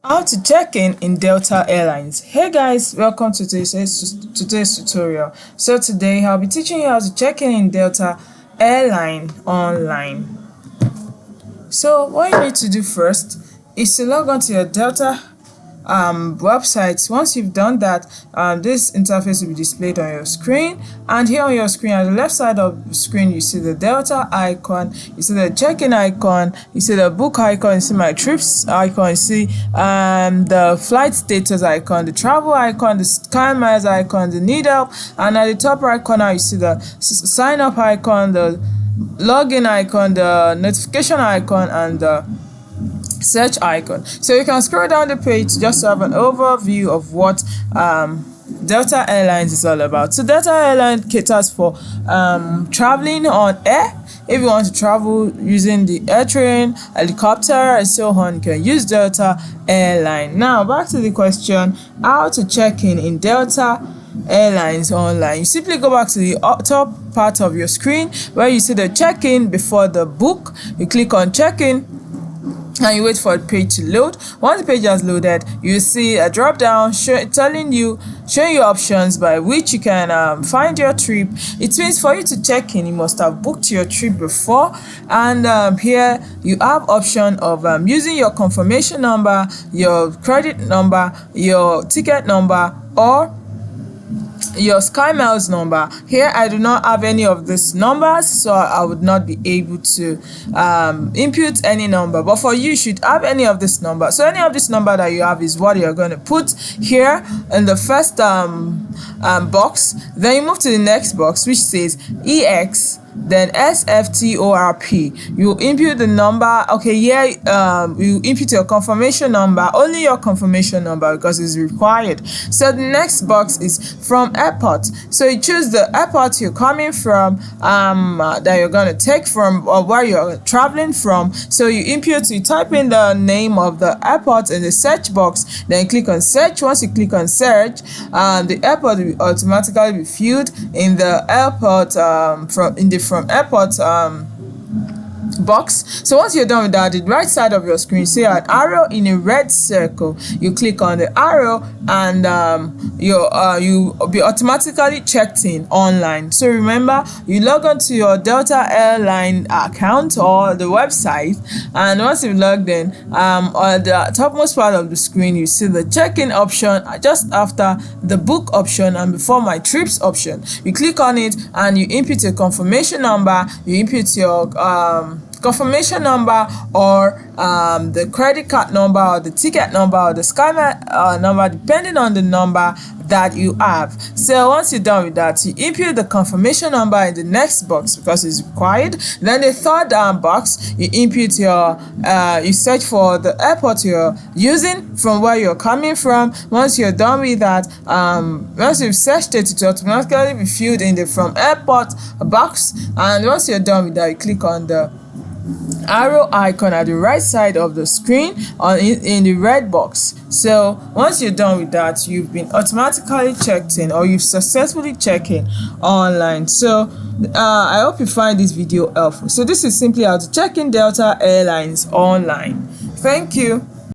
How to check in Delta Airlines. Hey guys, welcome to today's tutorial. So today I'll be teaching you how to check in Delta Airline online. So what you need to do first is to log on to your Delta website. Once you've done that, this interface will be displayed on your screen, and here on your screen at the left side of the screen you see the Delta icon, you see the check-in icon, you see the book icon, you see my trips icon, you see the flight status icon, the travel icon, the Sky Miles icon, the need help, and at the top right corner you see the sign up icon, the login icon, the notification icon, and the search icon. So you can scroll down the page just to have an overview of what Delta Airlines is all about. So Delta Airlines caters for traveling on air. If you want to travel using the air train, helicopter, and so on, you can use Delta Airline. Now back to the question, how to check in Delta Airlines online. You simply go back to the top part of your screen where you see the check-in before the book. You click on check-in and you wait for the page to load. Once the page has loaded, you see a drop down showing you options by which you can find your trip. It means for you to check in, you must have booked your trip before, and here you have option of using your confirmation number, your credit number, your ticket number, or your Sky Miles number. Here I do not have any of these numbers, so I would not be able to input any number, but for you should have any of this number. So any of this number that you have is what you're going to put here in the first box. Then you move to the next box which says EX, then SFTORP. You input the number. Okay, here you input your confirmation number, only your confirmation number because it's required. So the next box is from airport. So you choose the airport you're coming from, that you're going to take from, or where you're traveling from. So you type in the name of the airport in the search box, then click on search. Once you click on search, the airport will automatically be filled in the airport from airport box. So once you're done with that, the right side of your screen see an arrow in a red circle. You click on the arrow, and you'll be automatically checked in online. So remember, you log on to your Delta Airline account or the website, and once you've logged in, on the topmost part of the screen you see the check-in option just after the book option and before my trips option. You click on it and you input your confirmation number, you input your confirmation number, or the credit card number, or the ticket number, or the Sky number, depending on the number that you have. So once you're done with that, you input the confirmation number in the next box because it's required. Then the third box, you input your you search for the airport you're using from where you're coming from. Once you're done with that, once you've searched it, it will automatically be filled in the from airport box. And once you're done with that, you click on the arrow icon at the right side of the screen in the red box. So once you're done with that, you've been automatically checked in, or you've successfully checked in online. So I hope you find this video helpful. So this is simply how to check in Delta Airlines online. Thank you.